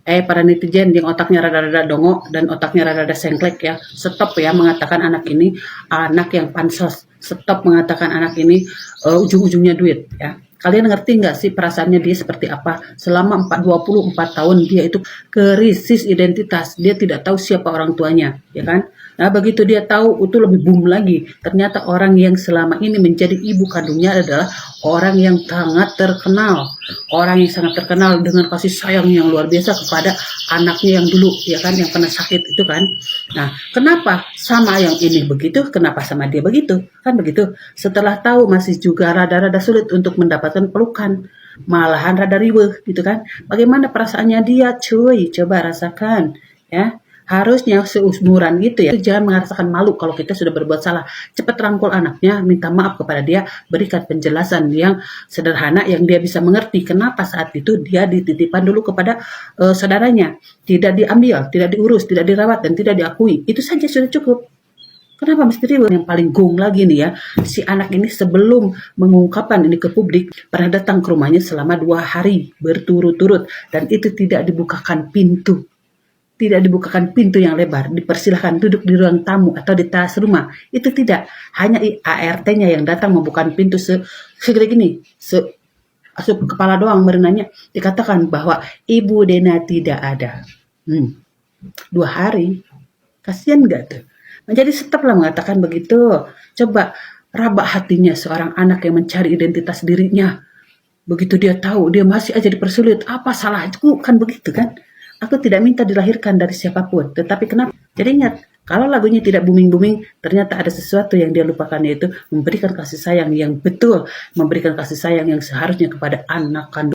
Para netizen yang otaknya rada-rada dongo dan otaknya rada-rada sengklek ya, stop ya mengatakan anak ini anak yang pansos, stop mengatakan anak ini ujung-ujungnya duit ya. Kalian ngerti nggak sih perasaannya dia seperti apa? Selama 24 tahun dia itu krisis identitas, dia tidak tahu siapa orang tuanya, ya kan? Nah, begitu dia tahu, itu lebih boom lagi. Ternyata orang yang selama ini menjadi ibu kandungnya adalah orang yang sangat terkenal. Orang yang sangat terkenal dengan kasih sayang yang luar biasa kepada anaknya yang dulu, ya kan, yang pernah sakit itu kan. Nah, kenapa sama yang ini begitu, kenapa sama dia begitu? Kan begitu. Setelah tahu masih juga rada-rada sulit untuk mendapatkan pelukan. Malahan rada riweuh gitu kan. Bagaimana perasaannya dia, cuy? Coba rasakan, ya. Harusnya seumuran gitu ya, jangan merasakan malu kalau kita sudah berbuat salah. Cepat rangkul anaknya, minta maaf kepada dia, berikan penjelasan yang sederhana yang dia bisa mengerti. Kenapa saat itu dia dititipkan dulu kepada saudaranya, tidak diambil, tidak diurus, tidak dirawat, dan tidak diakui. Itu saja sudah cukup. Kenapa mesti ribut? Yang paling gong lagi nih ya, si anak ini sebelum mengungkapkan ini ke publik, pernah datang ke rumahnya selama 2 hari berturut-turut, dan itu tidak dibukakan pintu. Tidak dibukakan pintu yang lebar, dipersilahkan duduk di ruang tamu atau di teras rumah. Itu tidak, hanya ART-nya yang datang membukakan pintu segede gini, asup kepala doang merenanya. Dikatakan bahwa Ibu Dena tidak ada. 2 hari, kasihan gak tuh? Menjadi stop lah mengatakan begitu. Coba rabak hatinya seorang anak yang mencari identitas dirinya. Begitu dia tahu, dia masih aja dipersulit. Apa salahku? Kan begitu kan? Aku tidak minta dilahirkan dari siapapun, tetapi kenapa? Jadi ingat, kalau lagunya tidak booming-booming, ternyata ada sesuatu yang dia lupakan, yaitu memberikan kasih sayang yang betul, memberikan kasih sayang yang seharusnya kepada anak kandung.